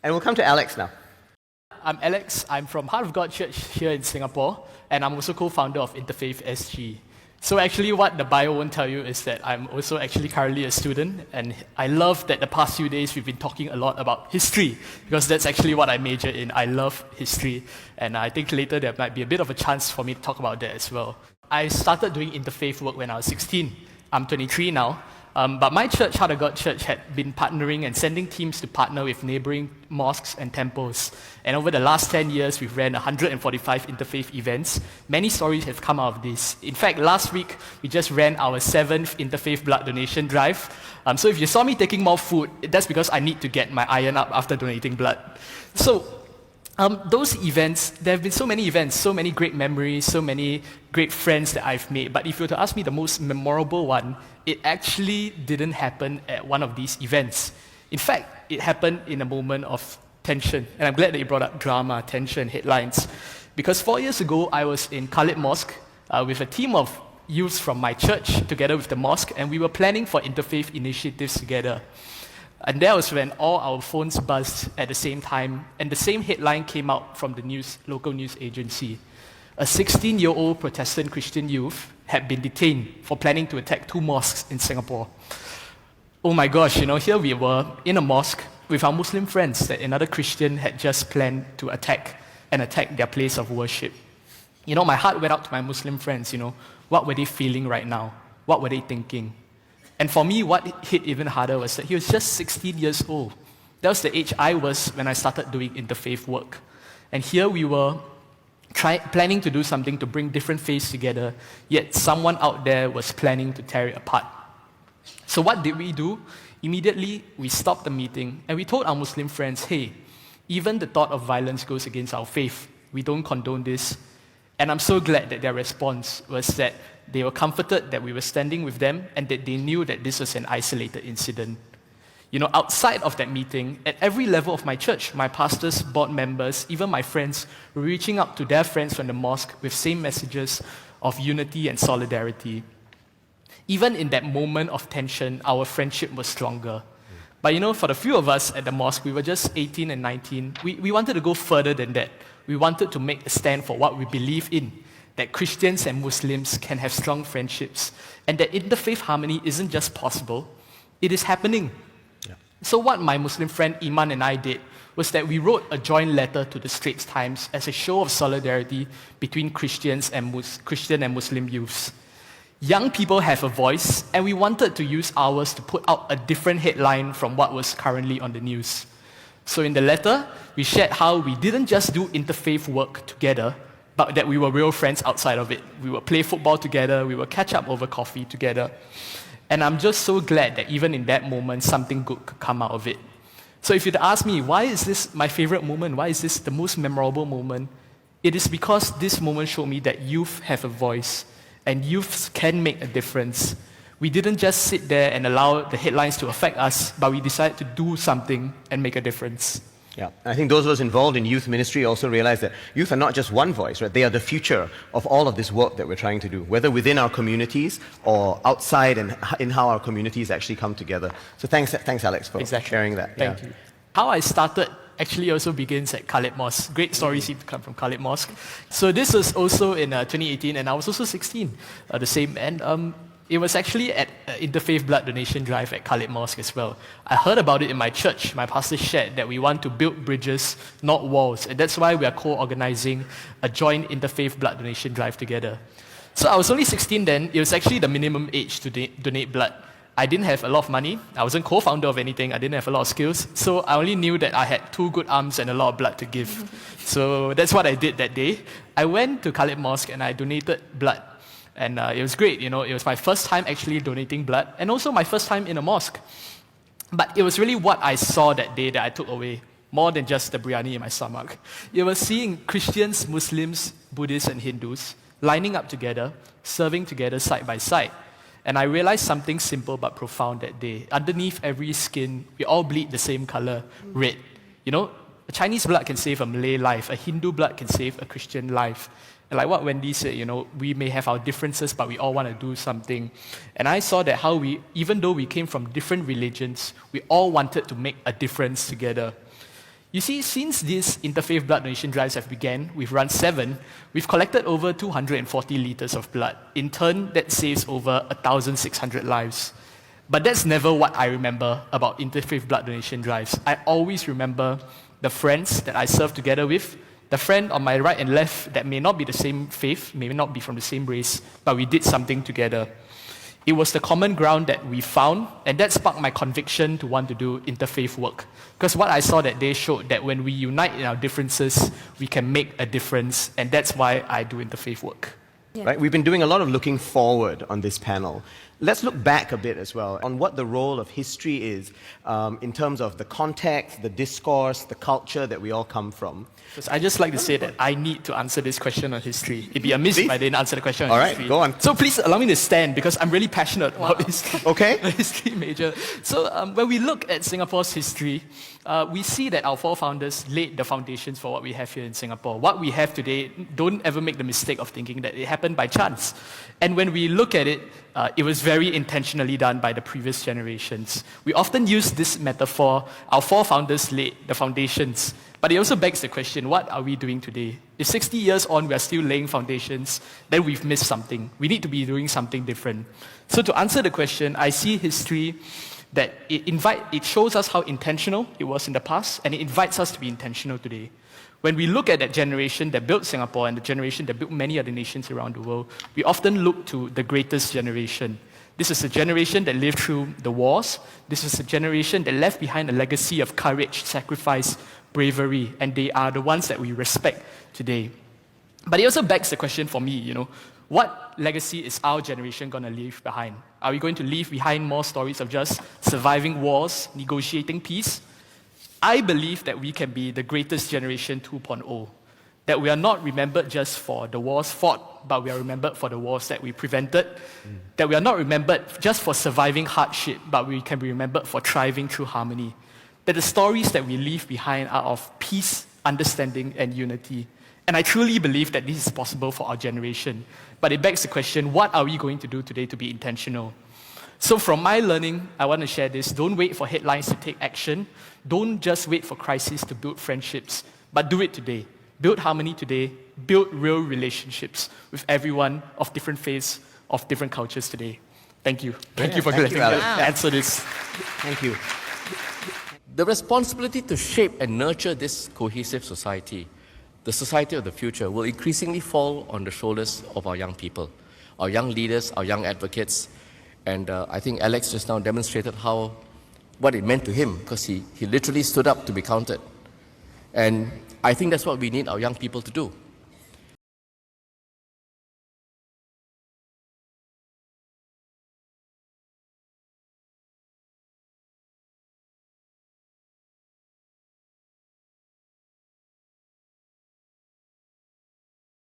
And we'll come to Alex now. I'm Alex. I'm from Heart of God Church here in Singapore, and I'm also co-founder of Interfaithsg. So actually what the bio won't tell you is that I'm also actually currently a student, and I love that the past few days we've been talking a lot about history, because that's actually what I major in. I love history, and I think later there might be a bit of a chance for me to talk about that as well. I started doing interfaith work when I was 16. I'm 23 now. But my church, Heart of God Church, had been partnering and sending teams to partner with neighboring mosques and temples. And over the last 10 years, we've ran 145 interfaith events. Many stories have come out of this. In fact, last week, we just ran our 7th interfaith blood donation drive. So if you saw me taking more food, that's because I need to get my iron up after donating blood. So those events, there have been so many events, so many great memories, so many great friends that I've made. But if you were to ask me the most memorable one, it actually didn't happen at one of these events. In fact, it happened in a moment of tension. And I'm glad that you brought up drama, tension, headlines. Because 4 years ago, I was in Khalid Mosque with a team of youths from my church together with the mosque, and we were planning for interfaith initiatives together. And that was when all our phones buzzed at the same time, and the same headline came out from the local news agency. A 16-year-old Protestant Christian youth had been detained for planning to attack 2 mosques in Singapore. Oh my gosh, here we were in a mosque with our Muslim friends that another Christian had just planned to attack their place of worship. My heart went out to my Muslim friends, what were they feeling right now? What were they thinking? And for me, what hit even harder was that he was just 16 years old. That was the age I was when I started doing interfaith work. And here we were planning to do something to bring different faiths together, yet someone out there was planning to tear it apart. So what did we do? Immediately, we stopped the meeting and we told our Muslim friends, hey, even the thought of violence goes against our faith. We don't condone this. And I'm so glad that their response was that they were comforted that we were standing with them and that they knew that this was an isolated incident. Outside of that meeting, at every level of my church, my pastors, board members, even my friends were reaching out to their friends from the mosque with same messages of unity and solidarity. Even in that moment of tension, our friendship was stronger. But for the few of us at the mosque, we were just 18 and 19. We wanted to go further than that. We wanted to make a stand for what we believe in, that Christians and Muslims can have strong friendships, and that interfaith harmony isn't just possible, it is happening. Yeah. So what my Muslim friend Iman and I did was that we wrote a joint letter to the Straits Times as a show of solidarity between Christian and Muslim youths. Young people have a voice, and we wanted to use ours to put out a different headline from what was currently on the news. So in the letter, we shared how we didn't just do interfaith work together, but that we were real friends outside of it. We would play football together, we would catch up over coffee together. And I'm just so glad that even in that moment, something good could come out of it. So if you'd ask me, why is this my favorite moment? Why is this the most memorable moment? It is because this moment showed me that youth have a voice, and youths can make a difference. We didn't just sit there and allow the headlines to affect us, but we decided to do something and make a difference. Yeah, I think those of us involved in youth ministry also realize that youth are not just one voice, right? They are the future of all of this work that we're trying to do, whether within our communities or outside and in how our communities actually come together. So thanks Alex, for sharing that. Thank you. How I started actually also begins at Khalid Mosque. Great stories seem to come from Khalid Mosque. So this was also in 2018, and I was also 16, the same. And it was actually at Interfaith Blood Donation Drive at Khalid Mosque as well. I heard about it in my church. My pastor shared that we want to build bridges, not walls. And that's why we are co-organizing a joint Interfaith Blood Donation Drive together. So I was only 16 then. It was actually the minimum age to donate blood. I didn't have a lot of money. I wasn't co-founder of anything. I didn't have a lot of skills. So I only knew that I had 2 good arms and a lot of blood to give. So that's what I did that day. I went to Khalid Mosque and I donated blood. And it was great, It was my first time actually donating blood, and also my first time in a mosque. But it was really what I saw that day that I took away, more than just the biryani in my stomach. It was seeing Christians, Muslims, Buddhists, and Hindus lining up together, serving together side by side. And I realized something simple but profound that day. Underneath every skin, we all bleed the same color, red. A Chinese blood can save a Malay life. A Hindu blood can save a Christian life. And like what Wendy said, we may have our differences, but we all want to do something. And I saw that how even though we came from different religions, we all wanted to make a difference together. You see, since these interfaith blood donation drives have begun, we've run 7, we've collected over 240 liters of blood. In turn, that saves over 1,600 lives. But that's never what I remember about interfaith blood donation drives. I always remember the friends that I served together with, the friend on my right and left that may not be the same faith, may not be from the same race, but we did something together. It was the common ground that we found, and that sparked my conviction to want to do interfaith work. Because what I saw that day showed that when we unite in our differences, we can make a difference, and that's why I do interfaith work. Yeah. Right? We've been doing a lot of looking forward on this panel. Let's look back a bit as well on what the role of history is in terms of the context, the discourse, the culture that we all come from. Because I just like to say that I need to answer this question on history. It'd be amiss if I didn't answer the question on history. All right, go on. So please allow me to stand because I'm really passionate about history. Okay. The history major. So when we look at Singapore's history, we see that our forefathers laid the foundations for what we have here in Singapore. What we have today, don't ever make the mistake of thinking that it happened by chance. And when we look at it, it was very intentionally done by the previous generations. We often use this metaphor, our forefathers laid the foundations. But it also begs the question, what are we doing today? If 60 years on we are still laying foundations, then we've missed something. We need to be doing something different. So to answer the question, I see history that it shows us how intentional it was in the past, and it invites us to be intentional today. When we look at that generation that built Singapore and the generation that built many other nations around the world, we often look to the greatest generation. This is a generation that lived through the wars. This is a generation that left behind a legacy of courage, sacrifice, bravery, and they are the ones that we respect today. But it also begs the question for me, what legacy is our generation going to leave behind? Are we going to leave behind more stories of just surviving wars, negotiating peace? I believe that we can be the greatest generation 2.0, that we are not remembered just for the wars fought, but we are remembered for the wars that we prevented, that we are not remembered just for surviving hardship, but we can be remembered for thriving through harmony, that the stories that we leave behind are of peace, understanding, and unity. And I truly believe that this is possible for our generation. But it begs the question, what are we going to do today to be intentional? So from my learning, I want to share this. Don't wait for headlines to take action. Don't just wait for crises to build friendships, but do it today. Build harmony today. Build real relationships with everyone of different faiths, of different cultures today. Thank you. Thank you for letting me answer this. Thank you. The responsibility to shape and nurture this cohesive society, the society of the future, will increasingly fall on the shoulders of our young people, our young leaders, our young advocates. And I think Alex just now demonstrated what it meant to him, because he literally stood up to be counted. And I think that's what we need our young people to do.